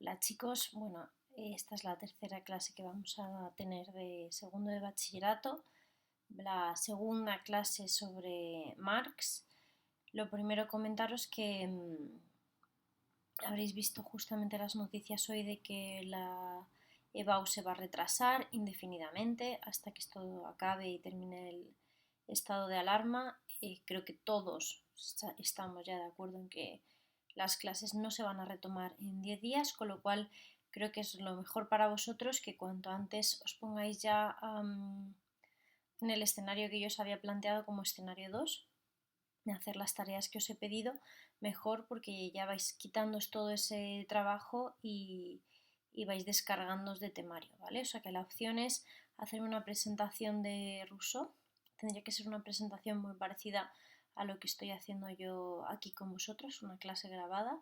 Hola chicos, bueno, esta es la tercera clase que vamos a tener de segundo de bachillerato, la segunda clase sobre Marx. Lo primero comentaros que habréis visto justamente las noticias hoy de que la EBAU se va a retrasar indefinidamente hasta que esto acabe y termine el estado de alarma. Creo que todos estamos ya de acuerdo en que las clases no se van a retomar en 10 días, con lo cual creo que es lo mejor para vosotros que cuanto antes os pongáis ya en el escenario que yo os había planteado como escenario 2, de hacer las tareas que os he pedido, mejor porque ya vais quitándoos todo ese trabajo y vais descargándoos de temario, ¿vale? O sea que la opción es hacer una presentación de Rousseau. Tendría que ser una presentación muy parecida a lo que estoy haciendo yo aquí con vosotros, una clase grabada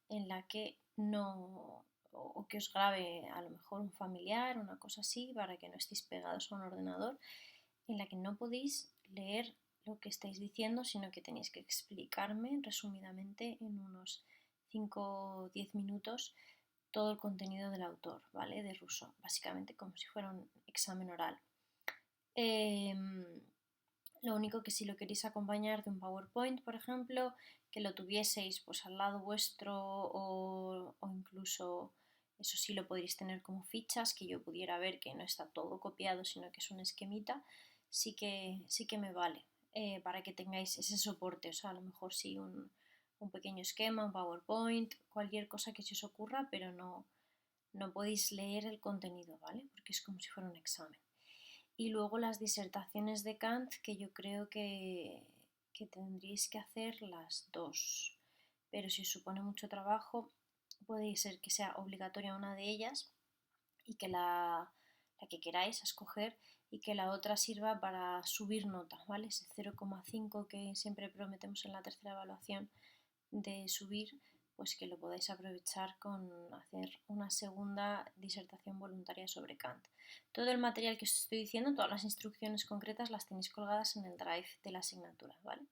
en la que no o que os grabe a lo mejor un familiar, una cosa así, para que no estéis pegados a un ordenador, en la que no podéis leer lo que estáis diciendo, sino que tenéis que explicarme resumidamente en unos 5 o 10 minutos todo el contenido del autor, ¿vale? De Rousseau, básicamente como si fuera un examen oral. Eh, lo único que si lo queréis acompañar de un PowerPoint, por ejemplo, que lo tuvieseis pues al lado vuestro o incluso eso sí lo podréis tener como fichas, que yo pudiera ver que no está todo copiado, sino que es un esquemita, sí que me vale para que tengáis ese soporte. O sea, a lo mejor sí un pequeño esquema, un PowerPoint, cualquier cosa que se os ocurra, pero no podéis leer el contenido, ¿vale? Porque es como si fuera un examen. Y luego las disertaciones de Kant, que yo creo que tendríais que hacer las dos. Pero si os supone mucho trabajo, puede ser que sea obligatoria una de ellas y que la que queráis escoger y que la otra sirva para subir nota, ¿vale? Ese 0,5 que siempre prometemos en la tercera evaluación de subir, pues que lo podáis aprovechar con hacer una segunda disertación voluntaria sobre Kant. Todo el material que os estoy diciendo, todas las instrucciones concretas las tenéis colgadas en el drive de la asignatura, ¿vale?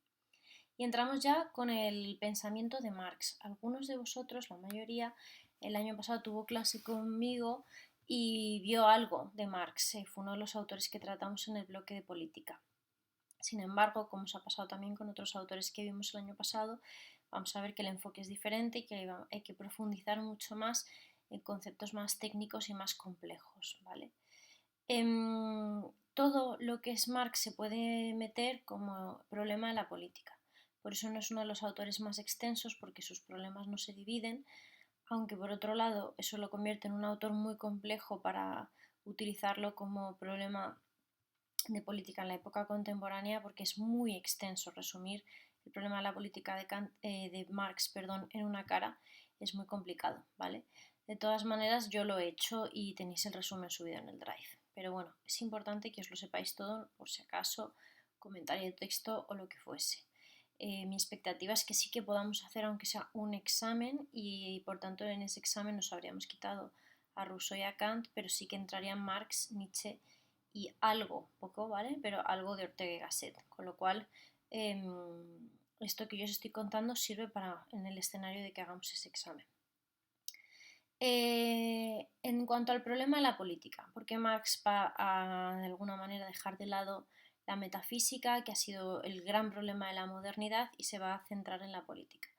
Y entramos ya con el pensamiento de Marx. Algunos de vosotros, la mayoría, el año pasado tuvo clase conmigo y vio algo de Marx. Fue uno de los autores que tratamos en el bloque de política. Sin embargo, como os ha pasado también con otros autores que vimos el año pasado, vamos a ver que el enfoque es diferente y que hay que profundizar mucho más en conceptos más técnicos y más complejos, ¿vale? Todo lo que es Marx se puede meter como problema de la política. Por eso no es uno de los autores más extensos, porque sus problemas no se dividen, aunque por otro lado eso lo convierte en un autor muy complejo para utilizarlo como problema de política en la época contemporánea, porque es muy extenso resumir el problema de la política de Marx, perdón, en una cara, es muy complicado, ¿vale? De todas maneras, yo lo he hecho y tenéis el resumen subido en el Drive. Pero bueno, es importante que os lo sepáis todo, por si acaso, comentario de texto o lo que fuese. Mi expectativa es que sí que podamos hacer, aunque sea un examen, y por tanto en ese examen nos habríamos quitado a Rousseau y a Kant, pero sí que entrarían Marx, Nietzsche y algo, poco, ¿vale? Pero algo de Ortega y Gasset. Con lo cual, eh, esto que yo os estoy contando sirve para en el escenario de que hagamos ese examen. En cuanto al problema de la política, ¿por qué Marx va a de alguna manera dejar de lado la metafísica, que ha sido el gran problema de la modernidad, y se va a centrar en la política?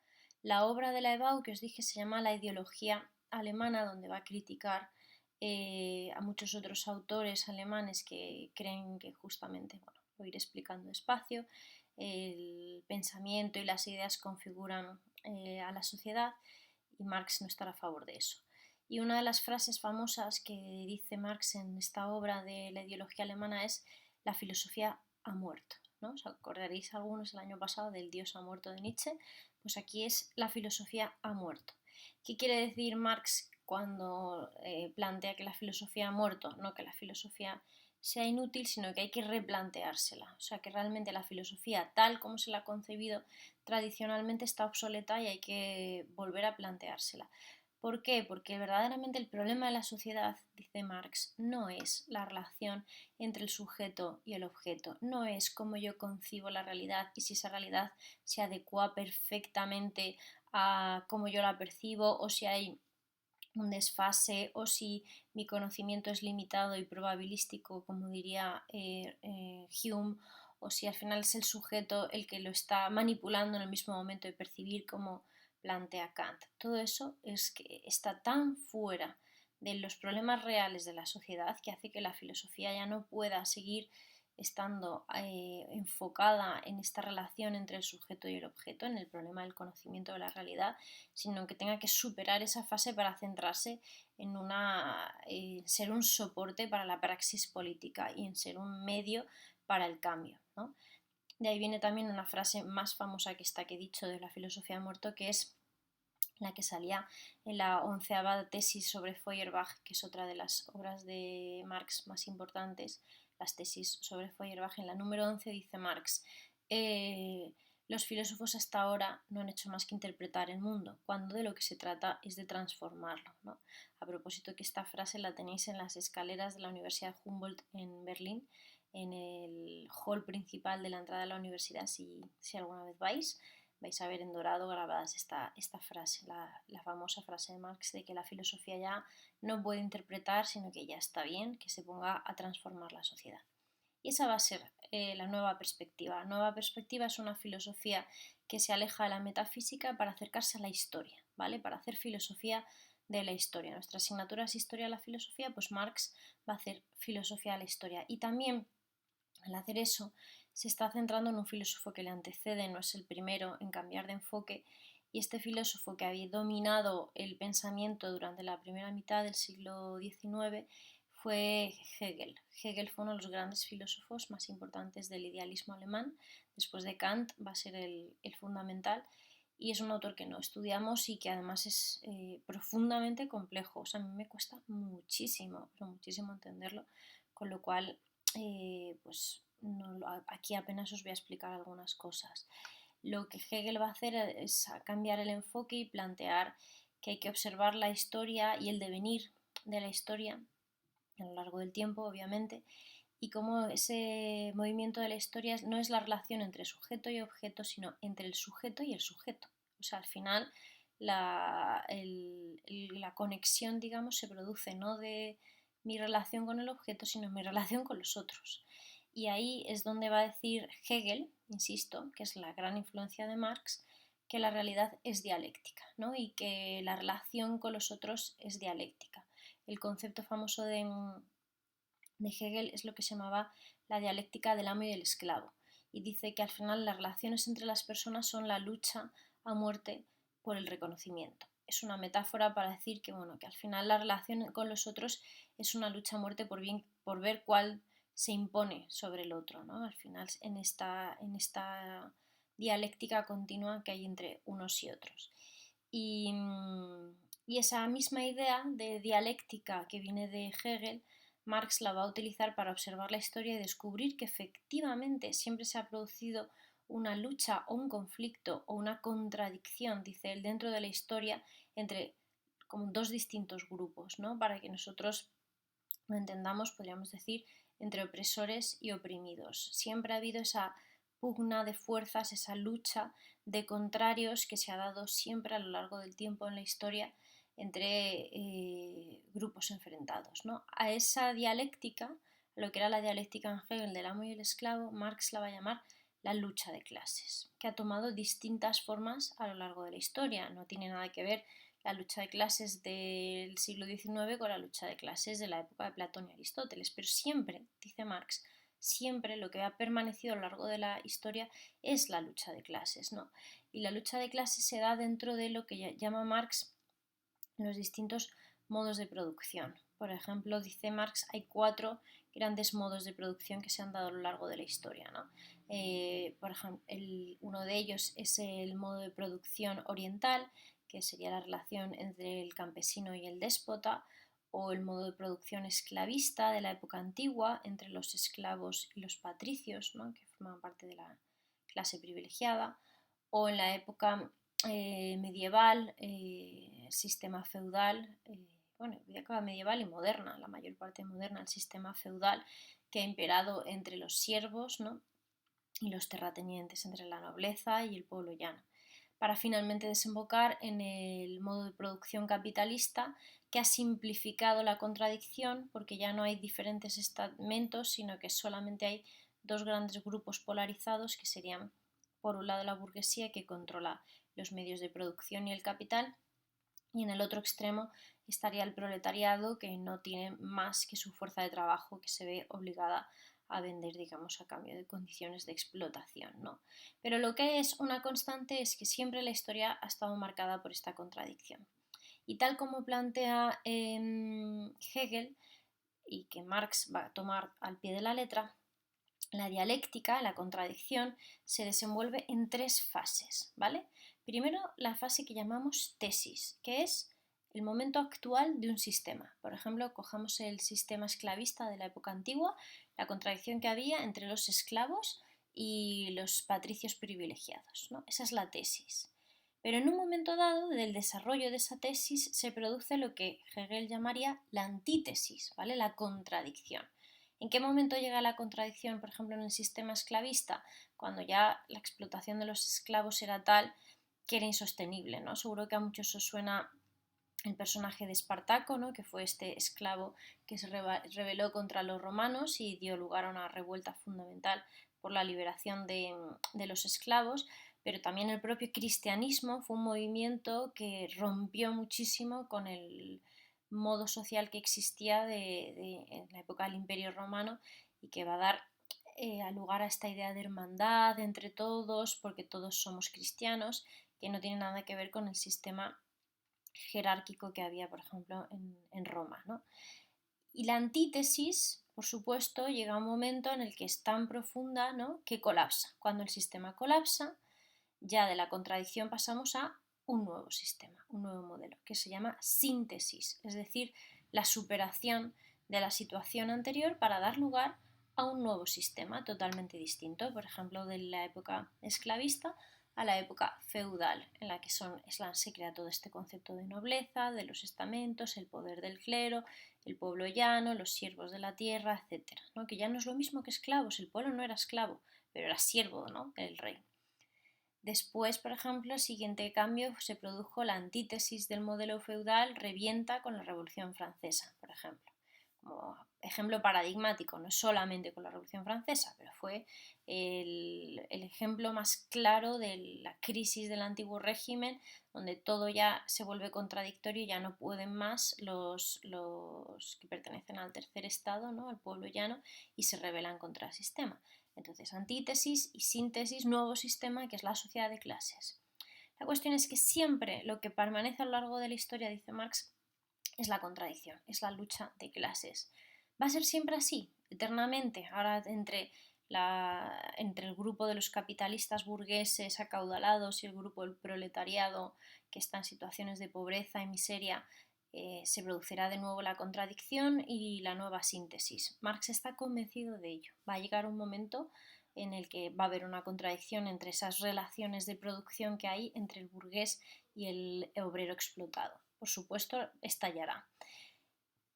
La obra de la EBAU que os dije se llama La ideología alemana, donde va a criticar a muchos otros autores alemanes que creen que justamente, bueno, lo iré explicando despacio, el pensamiento y las ideas configuran a la sociedad y Marx no estará a favor de eso. Y una de las frases famosas que dice Marx en esta obra de la ideología alemana es: la filosofía ha muerto, ¿no? ¿Os acordaréis algunos el año pasado del Dios ha muerto de Nietzsche? Pues aquí es: la filosofía ha muerto. ¿Qué quiere decir Marx cuando plantea que la filosofía ha muerto? No que la filosofía sea inútil, sino que hay que replanteársela. O sea, que realmente la filosofía, tal como se la ha concebido tradicionalmente, está obsoleta y hay que volver a planteársela. ¿Por qué? Porque verdaderamente el problema de la sociedad, dice Marx, no es la relación entre el sujeto y el objeto, no es cómo yo concibo la realidad y si esa realidad se adecua perfectamente a cómo yo la percibo o si hay un desfase o si mi conocimiento es limitado y probabilístico, como diría Hume, o si al final es el sujeto el que lo está manipulando en el mismo momento de percibir, como plantea Kant. Todo eso es que está tan fuera de los problemas reales de la sociedad que hace que la filosofía ya no pueda seguir estando enfocada en esta relación entre el sujeto y el objeto, en el problema del conocimiento de la realidad, sino que tenga que superar esa fase para centrarse en ser un soporte para la praxis política y en ser un medio para el cambio, ¿no? De ahí viene también una frase más famosa que esta que he dicho de la filosofía muerto, que es la que salía en la 11ª tesis sobre Feuerbach, que es otra de las obras de Marx más importantes, las tesis sobre Feuerbach. En la número 11 dice Marx, los filósofos hasta ahora no han hecho más que interpretar el mundo, cuando de lo que se trata es de transformarlo, ¿no? A propósito, que esta frase la tenéis en las escaleras de la Universidad Humboldt en Berlín, en el hall principal de la entrada de la universidad, si alguna vez vais a ver en dorado grabadas esta frase, la famosa frase de Marx de que la filosofía ya no puede interpretar, sino que ya está bien que se ponga a transformar la sociedad. Y esa va a ser la nueva perspectiva. La nueva perspectiva es una filosofía que se aleja de la metafísica para acercarse a la historia, ¿vale? Para hacer filosofía de la historia. Nuestra asignatura es historia de la filosofía, pues Marx va a hacer filosofía de la historia. Y también, al hacer eso, se está centrando en un filósofo que le antecede, no es el primero en cambiar de enfoque, y este filósofo que había dominado el pensamiento durante la primera mitad del siglo XIX fue Hegel. Hegel fue uno de los grandes filósofos más importantes del idealismo alemán. Después de Kant va a ser el fundamental, y es un autor que no estudiamos y que además es profundamente complejo. O sea, a mí me cuesta muchísimo, pero muchísimo entenderlo, con lo cual pues aquí apenas os voy a explicar algunas cosas. Lo que Hegel va a hacer es cambiar el enfoque y plantear que hay que observar la historia y el devenir de la historia a lo largo del tiempo, obviamente, y cómo ese movimiento de la historia no es la relación entre sujeto y objeto, sino entre el sujeto y el sujeto. O sea, al final la conexión, digamos, se produce no de mi relación con el objeto, sino mi relación con los otros. Y ahí es donde va a decir Hegel, insisto, que es la gran influencia de Marx, que la realidad es dialéctica, ¿no? Y que la relación con los otros es dialéctica. El concepto famoso de Hegel es lo que se llamaba la dialéctica del amo y del esclavo, y dice que al final las relaciones entre las personas son la lucha a muerte por el reconocimiento. Es una metáfora para decir que, bueno, que al final la relación con los otros es una lucha a muerte por ver cuál se impone sobre el otro, ¿no? Al final, en esta dialéctica continua que hay entre unos y otros. Y esa misma idea de dialéctica que viene de Hegel, Marx la va a utilizar para observar la historia y descubrir que efectivamente siempre se ha producido una lucha o un conflicto o una contradicción, dice él, dentro de la historia entre como dos distintos grupos, ¿no? Para que nosotros lo entendamos, podríamos decir, entre opresores y oprimidos. Siempre ha habido esa pugna de fuerzas, esa lucha de contrarios que se ha dado siempre a lo largo del tiempo en la historia entre grupos enfrentados, ¿no? A esa dialéctica, lo que era la dialéctica en Hegel del amo y el esclavo, Marx la va a llamar la lucha de clases, que ha tomado distintas formas a lo largo de la historia. No tiene nada que ver la lucha de clases del siglo XIX con la lucha de clases de la época de Platón y Aristóteles, pero siempre, dice Marx, siempre lo que ha permanecido a lo largo de la historia es la lucha de clases, ¿no? Y la lucha de clases se da dentro de lo que llama Marx los distintos modos de producción. Por ejemplo, dice Marx, hay 4 grandes modos de producción que se han dado a lo largo de la historia, ¿no? Por ejemplo, uno de ellos es el modo de producción oriental, que sería la relación entre el campesino y el déspota, o el modo de producción esclavista de la época antigua, entre los esclavos y los patricios, ¿no? Que formaban parte de la clase privilegiada, o en la época medieval, sistema feudal, bueno, época medieval y moderna, la mayor parte moderna, el sistema feudal que ha imperado entre los siervos, ¿no? Y los terratenientes, entre la nobleza y el pueblo llano. para finalmente desembocar en el modo de producción capitalista que ha simplificado la contradicción porque ya no hay diferentes estamentos, sino que solamente hay dos grandes grupos polarizados que serían, por un lado, la burguesía que controla los medios de producción y el capital, y en el otro extremo estaría el proletariado que no tiene más que su fuerza de trabajo, que se ve obligada a vender, digamos, a cambio de condiciones de explotación, ¿no? Pero lo que es una constante es que siempre la historia ha estado marcada por esta contradicción. Y tal como plantea Hegel, y que Marx va a tomar al pie de la letra, la dialéctica, la contradicción, se desenvuelve en tres fases, ¿vale? Primero, la fase que llamamos tesis, que es el momento actual de un sistema. Por ejemplo, cojamos el sistema esclavista de la época antigua, la contradicción que había entre los esclavos y los patricios privilegiados, ¿no? Esa es la tesis. Pero en un momento dado del desarrollo de esa tesis se produce lo que Hegel llamaría la antítesis, ¿vale? La contradicción. ¿En qué momento llega la contradicción, por ejemplo, en el sistema esclavista? Cuando ya la explotación de los esclavos era tal que era insostenible, ¿no? Seguro que a muchos os suena el personaje de Espartaco, ¿no? Que fue este esclavo que se rebeló contra los romanos y dio lugar a una revuelta fundamental por la liberación de los esclavos, pero también el propio cristianismo fue un movimiento que rompió muchísimo con el modo social que existía en la época del Imperio Romano y que va a dar lugar a esta idea de hermandad entre todos, porque todos somos cristianos, que no tiene nada que ver con el sistema jerárquico que había, por ejemplo, en Roma, ¿no? Y la antítesis, por supuesto, llega a un momento en el que es tan profunda, ¿no?, que colapsa. Cuando el sistema colapsa, ya de la contradicción pasamos a un nuevo sistema, un nuevo modelo, que se llama síntesis, es decir, la superación de la situación anterior para dar lugar a un nuevo sistema totalmente distinto, por ejemplo, de la época esclavista a la época feudal, en la que se crea todo este concepto de nobleza, de los estamentos, el poder del clero, el pueblo llano, los siervos de la tierra, etc., ¿no? Que ya no es lo mismo que esclavos, el pueblo no era esclavo, pero era siervo, ¿no?, del rey. Después, por ejemplo, el siguiente cambio se produjo la antítesis del modelo feudal, revienta con la Revolución Francesa, por ejemplo. Como ejemplo paradigmático, no solamente con la Revolución Francesa, pero fue el ejemplo más claro de la crisis del antiguo régimen, donde todo ya se vuelve contradictorio y ya no pueden más los que pertenecen al tercer estado, ¿no?, al pueblo llano, y se rebelan contra el sistema. Entonces, antítesis y síntesis, nuevo sistema que es la sociedad de clases. La cuestión es que siempre lo que permanece a lo largo de la historia, dice Marx, es la contradicción, es la lucha de clases. Va a ser siempre así, eternamente. Ahora entre el grupo de los capitalistas burgueses acaudalados y el grupo del proletariado que está en situaciones de pobreza y miseria, se producirá de nuevo la contradicción y la nueva síntesis. Marx está convencido de ello. Va a llegar un momento en el que va a haber una contradicción entre esas relaciones de producción que hay entre el burgués y el obrero explotado. Por supuesto, estallará.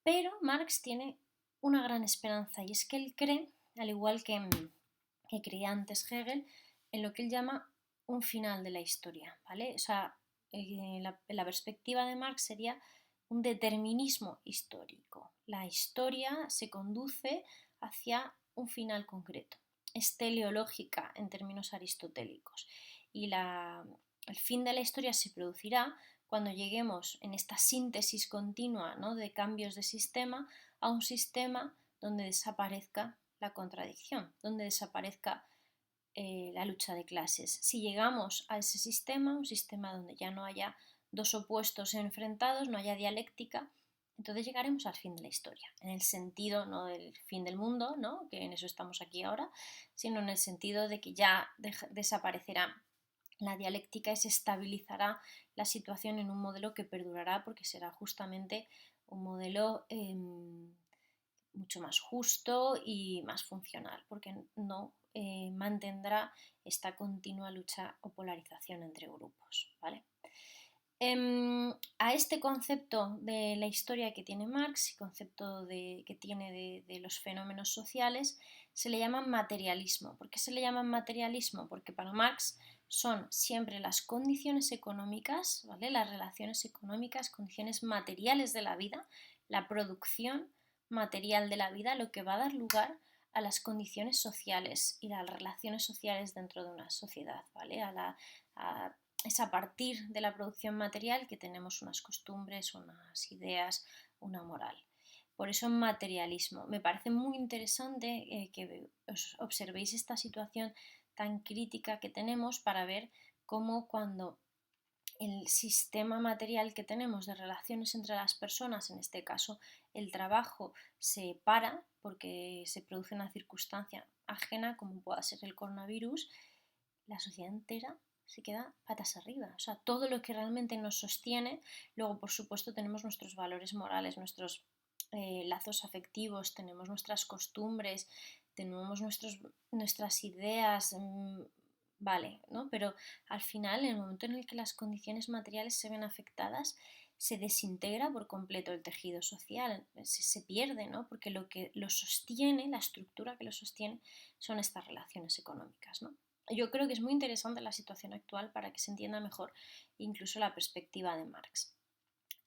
Pero Marx tiene una gran esperanza y es que él cree, al igual que creía antes Hegel, en lo que él llama un final de la historia, ¿vale? O sea, la perspectiva de Marx sería un determinismo histórico. La historia se conduce hacia un final concreto. Es teleológica en términos aristotélicos. Y el fin de la historia se producirá cuando lleguemos en esta síntesis continua, ¿no?, de cambios de sistema a un sistema donde desaparezca la contradicción, donde desaparezca la lucha de clases. Si llegamos a ese sistema, un sistema donde ya no haya dos opuestos enfrentados, no haya dialéctica, entonces llegaremos al fin de la historia, en el sentido no del fin del mundo, ¿no?, que en eso estamos aquí ahora, sino en el sentido de que ya desaparecerá la dialéctica y se estabilizará la situación en un modelo que perdurará porque será justamente un modelo mucho más justo y más funcional, porque no mantendrá esta continua lucha o polarización entre grupos, ¿vale? A este concepto de la historia que tiene Marx y concepto que tiene de los fenómenos sociales se le llama materialismo. ¿Por qué se le llama materialismo? Porque para Marx son siempre las condiciones económicas, ¿vale? Las relaciones económicas, condiciones materiales de la vida, la producción material de la vida, lo que va a dar lugar a las condiciones sociales y las relaciones sociales dentro de una sociedad, ¿vale? Es a partir de la producción material que tenemos unas costumbres, unas ideas, una moral. Por eso materialismo. Me parece muy interesante que os observéis esta situación tan crítica que tenemos para ver cómo cuando el sistema material que tenemos de relaciones entre las personas, en este caso el trabajo, se para porque se produce una circunstancia ajena, como pueda ser el coronavirus, la sociedad entera se queda patas arriba. O sea, todo lo que realmente nos sostiene, luego por supuesto tenemos nuestros valores morales, nuestros lazos afectivos, tenemos nuestras costumbres, tenemos nuestras ideas, vale, ¿no? Pero al final, en el momento en el que las condiciones materiales se ven afectadas, se desintegra por completo el tejido social, se pierde, ¿no? Porque lo que lo sostiene, la estructura que lo sostiene, son estas relaciones económicas, ¿no? Yo creo que es muy interesante la situación actual para que se entienda mejor incluso la perspectiva de Marx.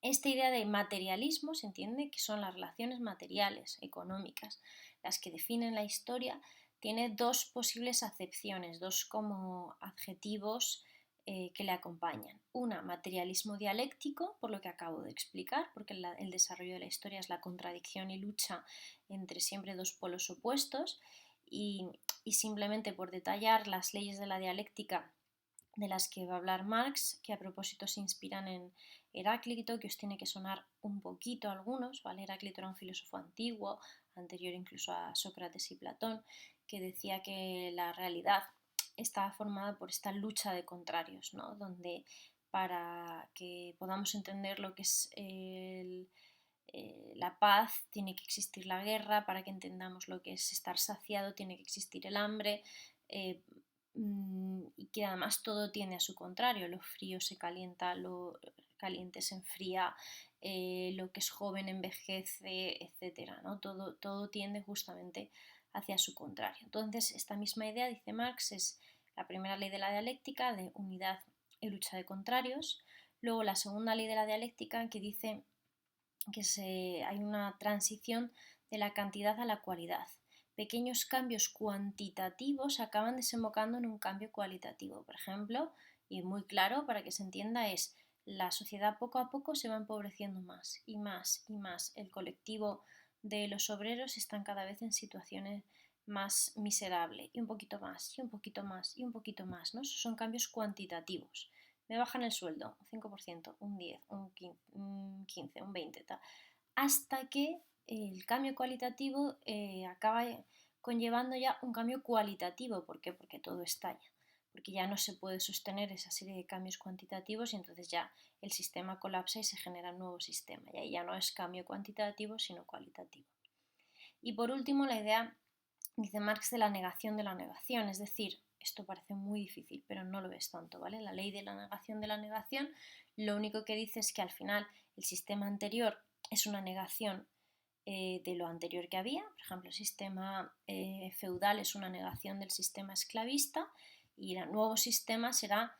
Esta idea de materialismo se entiende que son las relaciones materiales, económicas, las que definen la historia. Tiene dos posibles acepciones, dos como adjetivos que le acompañan. Una, materialismo dialéctico, por lo que acabo de explicar, porque el desarrollo de la historia es la contradicción y lucha entre siempre dos polos opuestos. Y simplemente por detallar las leyes de la dialéctica de las que va a hablar Marx, que a propósito se inspiran en Heráclito, que os tiene que sonar un poquito a algunos, ¿vale? Heráclito era un filósofo antiguo, anterior incluso a Sócrates y Platón, que decía que la realidad estaba formada por esta lucha de contrarios, ¿no? Donde para que podamos entender lo que es la paz tiene que existir la guerra, para que entendamos lo que es estar saciado tiene que existir el hambre, eh, y que además todo tiende a su contrario, lo frío se calienta, lo caliente se enfría, lo que es joven envejece, etc. ¿no? Todo tiende justamente hacia su contrario. Entonces, esta misma idea, dice Marx, es la primera ley de la dialéctica, de unidad y lucha de contrarios. Luego, la segunda ley de la dialéctica, que dice que hay una transición de la cantidad a la cualidad. Pequeños cambios cuantitativos acaban desembocando en un cambio cualitativo. Por ejemplo, y muy claro para que se entienda, es la sociedad poco a poco se va empobreciendo más y más y más. El colectivo de los obreros están cada vez en situaciones más miserables y un poquito más y un poquito más y un poquito más, ¿no? Esos son cambios cuantitativos. Me bajan el sueldo un 5%, un 10, un 15, un 20, tal, hasta que el cambio cualitativo acaba conllevando ya un cambio cualitativo. ¿Por qué? Porque todo estalla, porque ya no se puede sostener esa serie de cambios cuantitativos y entonces ya el sistema colapsa y se genera un nuevo sistema. Y ahí ya no es cambio cuantitativo, sino cualitativo. Y por último, la idea, dice Marx, de la negación, es decir, esto parece muy difícil, pero no lo ves tanto, ¿vale? La ley de la negación, lo único que dice es que al final el sistema anterior es una negación de lo anterior que había. Por ejemplo, el sistema feudal es una negación del sistema esclavista y el nuevo sistema será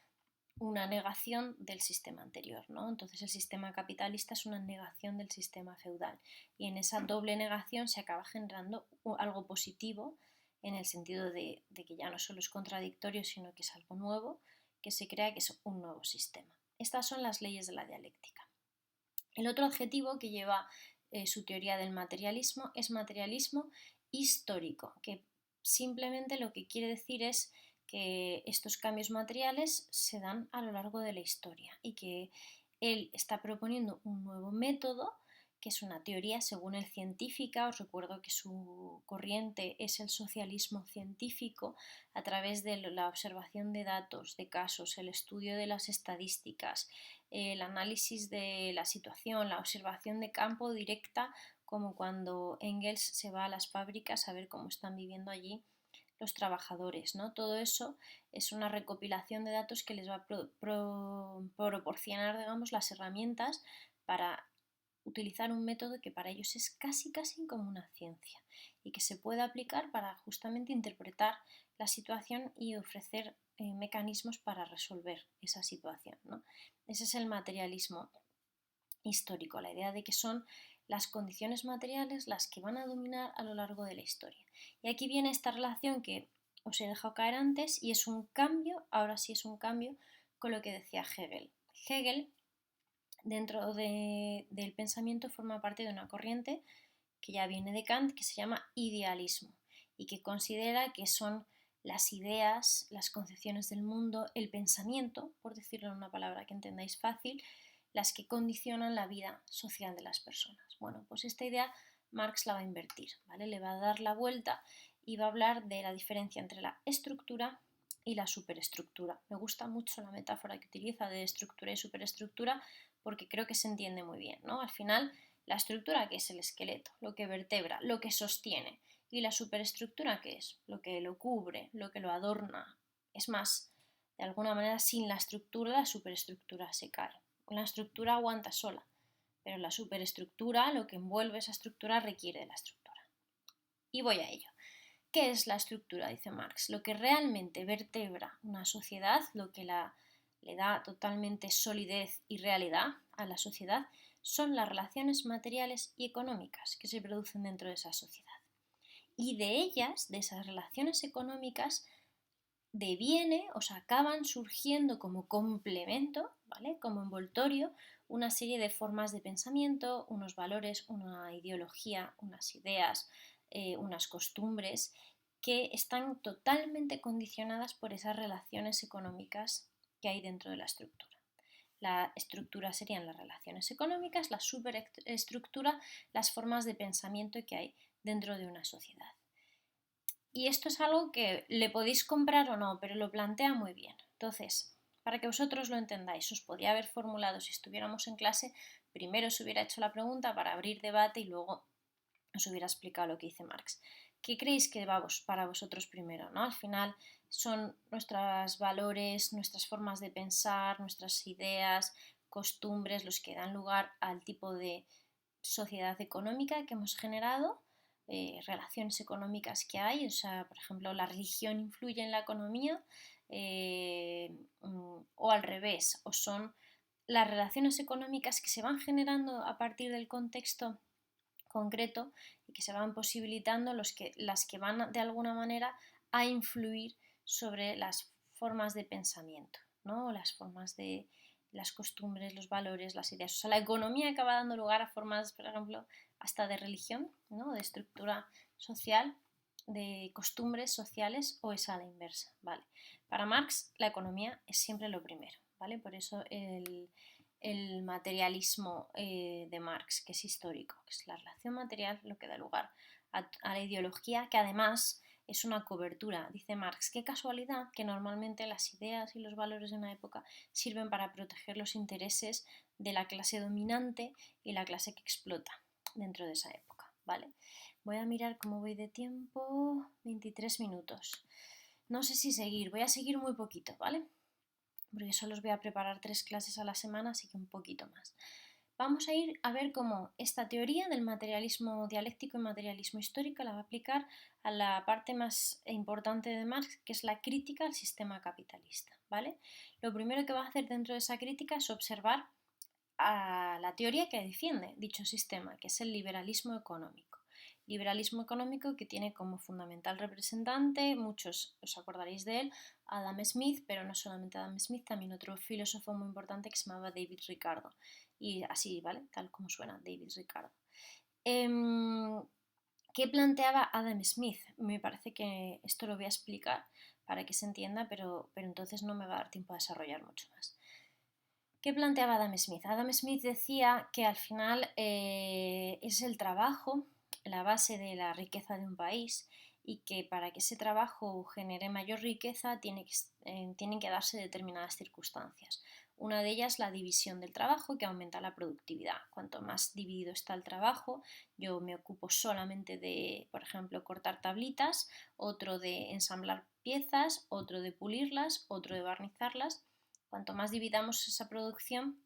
una negación del sistema anterior, ¿no? Entonces el sistema capitalista es una negación del sistema feudal y en esa doble negación se acaba generando algo positivo en el sentido de que ya no solo es contradictorio, sino que es algo nuevo que se crea, que es un nuevo sistema. Estas son las leyes de la dialéctica. El otro adjetivo que lleva su teoría del materialismo es materialismo histórico, que simplemente lo que quiere decir es que estos cambios materiales se dan a lo largo de la historia y que él está proponiendo un nuevo método, que es una teoría según él científica. Os recuerdo que su corriente es el socialismo científico, a través de la observación de datos, de casos, el estudio de las estadísticas, el análisis de la situación, la observación de campo directa, como cuando Engels se va a las fábricas a ver cómo están viviendo allí los trabajadores, ¿no? Todo eso es una recopilación de datos que les va a proporcionar, digamos, las herramientas para utilizar un método que para ellos es casi como una ciencia y que se puede aplicar para justamente interpretar la situación y ofrecer mecanismos para resolver esa situación, ¿no? Ese es el materialismo histórico, la idea de que son las condiciones materiales las que van a dominar a lo largo de la historia. Y aquí viene esta relación que os he dejado caer antes y es un cambio, ahora sí es un cambio con lo que decía Hegel. Hegel, dentro del pensamiento, forma parte de una corriente que ya viene de Kant, que se llama idealismo y que considera que son las ideas, las concepciones del mundo, el pensamiento, por decirlo en una palabra que entendáis fácil, las que condicionan la vida social de las personas. Bueno, pues esta idea Marx la va a invertir, ¿vale? Le va a dar la vuelta y va a hablar de la diferencia entre la estructura y la superestructura. Me gusta mucho la metáfora que utiliza de estructura y superestructura porque creo que se entiende muy bien, ¿no? Al final, la estructura, que es el esqueleto, lo que vertebra, lo que sostiene, y la superestructura, que es lo que lo cubre, lo que lo adorna. Es más, de alguna manera, sin la estructura, la superestructura se cae. La estructura aguanta sola, pero la superestructura, lo que envuelve esa estructura, requiere de la estructura. Y voy a ello. ¿Qué es la estructura? Dice Marx. Lo que realmente vertebra una sociedad, lo que le da totalmente solidez y realidad a la sociedad, son las relaciones materiales y económicas que se producen dentro de esa sociedad. Y de ellas, de esas relaciones económicas, deviene, o sea, acaban surgiendo como complemento, ¿vale? Como envoltorio, una serie de formas de pensamiento, unos valores, una ideología, unas ideas, unas costumbres que están totalmente condicionadas por esas relaciones económicas que hay dentro de la estructura. La estructura serían las relaciones económicas, la superestructura, las formas de pensamiento que hay dentro de una sociedad. Y esto es algo que le podéis comprar o no, pero lo plantea muy bien. Entonces, para que vosotros lo entendáis, os podría haber formulado si estuviéramos en clase, primero os hubiera hecho la pregunta para abrir debate y luego os hubiera explicado lo que dice Marx. ¿Qué creéis que va para vosotros primero, ¿no? Al final son nuestros valores, nuestras formas de pensar, nuestras ideas, costumbres, los que dan lugar al tipo de sociedad económica que hemos generado, relaciones económicas que hay, o sea, por ejemplo, la religión influye en la economía, o al revés, o son las relaciones económicas que se van generando a partir del contexto concreto y que se van posibilitando las que van de alguna manera a influir sobre las formas de pensamiento, ¿no? Las formas de las costumbres, los valores, las ideas. O sea, la economía acaba dando lugar a formas, por ejemplo, hasta de religión, ¿no? De estructura social, de costumbres sociales, o es a la inversa, ¿vale? Para Marx la economía es siempre lo primero, ¿vale? Por eso el materialismo de Marx, que es histórico, que es la relación material lo que da lugar a la ideología, que además es una cobertura. Dice Marx, qué casualidad que normalmente las ideas y los valores de una época sirven para proteger los intereses de la clase dominante y la clase que explota dentro de esa época, ¿vale? Voy a mirar cómo voy de tiempo, 23 minutos. No sé si seguir, voy a seguir muy poquito, ¿vale? Porque solo os voy a preparar 3 clases a la semana, así que un poquito más. Vamos a ir a ver cómo esta teoría del materialismo dialéctico y materialismo histórico la va a aplicar a la parte más importante de Marx, que es la crítica al sistema capitalista, ¿vale? Lo primero que va a hacer dentro de esa crítica es observar a la teoría que defiende dicho sistema, que es el liberalismo económico. Liberalismo económico que tiene como fundamental representante, muchos os acordaréis de él, Adam Smith, pero no solamente Adam Smith, también otro filósofo muy importante que se llamaba David Ricardo. Y así, ¿vale? Tal como suena, David Ricardo. ¿Qué planteaba Adam Smith? Me parece que esto lo voy a explicar para que se entienda, pero entonces no me va a dar tiempo a desarrollar mucho más. ¿Qué planteaba Adam Smith? Adam Smith decía que al final es el trabajo la base de la riqueza de un país y que para que ese trabajo genere mayor riqueza tienen que darse determinadas circunstancias. Una de ellas la división del trabajo, que aumenta la productividad. Cuanto más dividido está el trabajo, yo me ocupo solamente de, por ejemplo, cortar tablitas, otro de ensamblar piezas, otro de pulirlas, otro de barnizarlas. Cuanto más dividamos esa producción,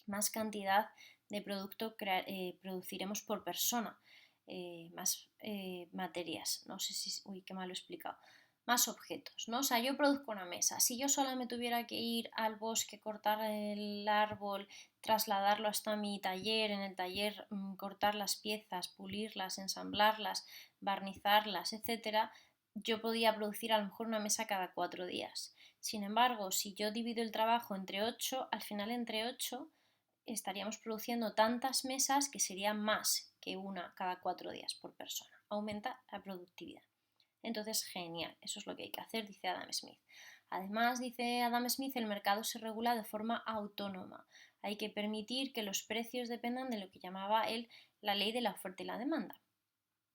más cantidad de producto produciremos por persona, más materias. No sé si... Uy, qué mal lo he explicado. más objetos, ¿no? O sea, yo produzco una mesa. Si yo sola me tuviera que ir al bosque, cortar el árbol, trasladarlo hasta mi taller, en el taller cortar las piezas, pulirlas, ensamblarlas, barnizarlas, etcétera, yo podía producir a lo mejor una mesa cada 4 días. Sin embargo, si yo divido el trabajo entre 8, al final entre 8 estaríamos produciendo tantas mesas que sería más que una cada 4 días por persona. Aumenta la productividad. Entonces, genial, eso es lo que hay que hacer, dice Adam Smith. Además, dice Adam Smith, el mercado se regula de forma autónoma. Hay que permitir que los precios dependan de lo que llamaba él la ley de la oferta y la demanda.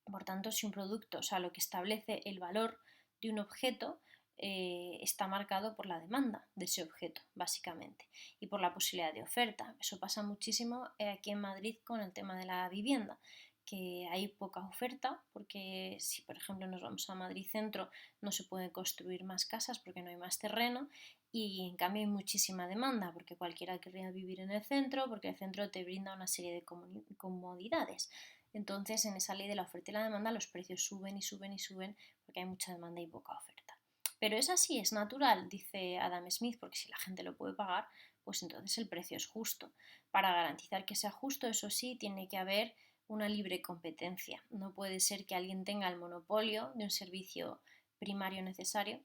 Por tanto, si un producto, o sea, lo que establece el valor de un objeto, está marcado por la demanda de ese objeto, básicamente, y por la posibilidad de oferta. Eso pasa muchísimo aquí en Madrid con el tema de la vivienda, que hay poca oferta, porque si por ejemplo nos vamos a Madrid Centro no se pueden construir más casas porque no hay más terreno, y en cambio hay muchísima demanda porque cualquiera querría vivir en el centro, porque el centro te brinda una serie de comodidades. Entonces, en esa ley de la oferta y la demanda, los precios suben y suben y suben porque hay mucha demanda y poca oferta. Pero es así, es natural, dice Adam Smith, porque si la gente lo puede pagar, pues entonces el precio es justo. Para garantizar que sea justo, eso sí, tiene que haber una libre competencia. No puede ser que alguien tenga el monopolio de un servicio primario necesario,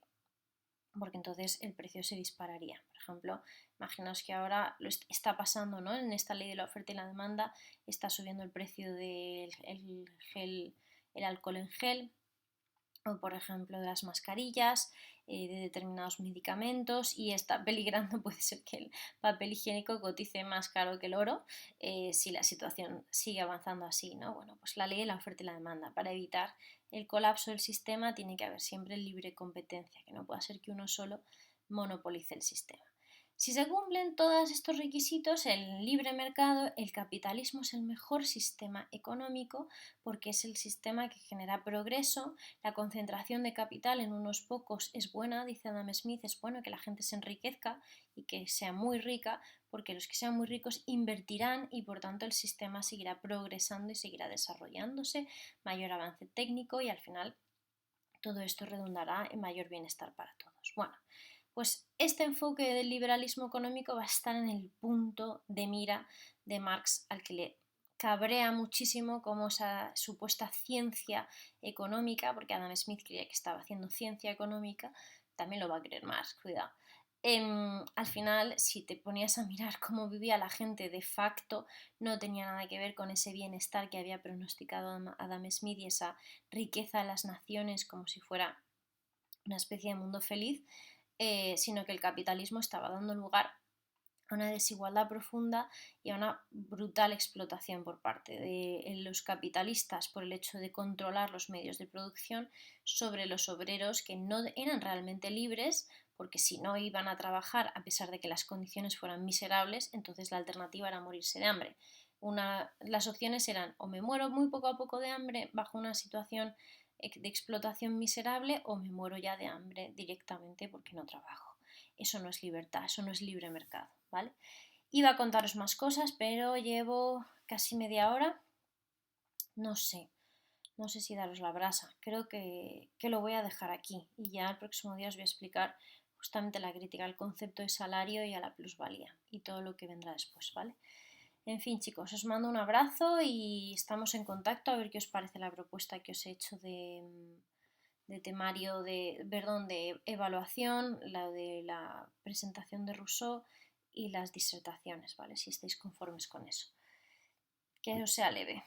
porque entonces el precio se dispararía. Por ejemplo, imaginaos que ahora lo está pasando, ¿no? En esta ley de la oferta y la demanda está subiendo el precio del el alcohol en gel, o por ejemplo de las mascarillas, de determinados medicamentos, y está peligrando, puede ser que el papel higiénico cotice más caro que el oro si la situación sigue avanzando así, ¿no? Bueno, pues la ley de la oferta y la demanda. Para evitar el colapso del sistema tiene que haber siempre libre competencia, que no pueda ser que uno solo monopolice el sistema. Si se cumplen todos estos requisitos, el libre mercado, el capitalismo es el mejor sistema económico porque es el sistema que genera progreso. La concentración de capital en unos pocos es buena, dice Adam Smith, es bueno que la gente se enriquezca y que sea muy rica, porque los que sean muy ricos invertirán y por tanto el sistema seguirá progresando y seguirá desarrollándose, mayor avance técnico, y al final todo esto redundará en mayor bienestar para todos. Bueno, pues este enfoque del liberalismo económico va a estar en el punto de mira de Marx, al que le cabrea muchísimo como esa supuesta ciencia económica, porque Adam Smith creía que estaba haciendo ciencia económica, también lo va a creer Marx, cuidado. Al final, si te ponías a mirar cómo vivía la gente de facto, no tenía nada que ver con ese bienestar que había pronosticado Adam Smith y esa riqueza de las naciones como si fuera una especie de mundo feliz, sino que el capitalismo estaba dando lugar a una desigualdad profunda y a una brutal explotación por parte de los capitalistas por el hecho de controlar los medios de producción sobre los obreros que no eran realmente libres, porque si no iban a trabajar a pesar de que las condiciones fueran miserables, entonces la alternativa era morirse de hambre. Las opciones eran o me muero muy poco a poco de hambre bajo una situación de explotación miserable, o me muero ya de hambre directamente porque no trabajo. Eso no es libertad, eso no es libre mercado, ¿vale? Iba a contaros más cosas, pero llevo casi media hora. No sé, no sé si daros la brasa. Creo que lo voy a dejar aquí y ya el próximo día os voy a explicar justamente la crítica al concepto de salario y a la plusvalía y todo lo que vendrá después, ¿vale? En fin, chicos, os mando un abrazo y estamos en contacto a ver qué os parece la propuesta que os he hecho de temario, de evaluación, la de la presentación de Rousseau y las disertaciones, ¿vale? Si estáis conformes con eso. Que os sea leve.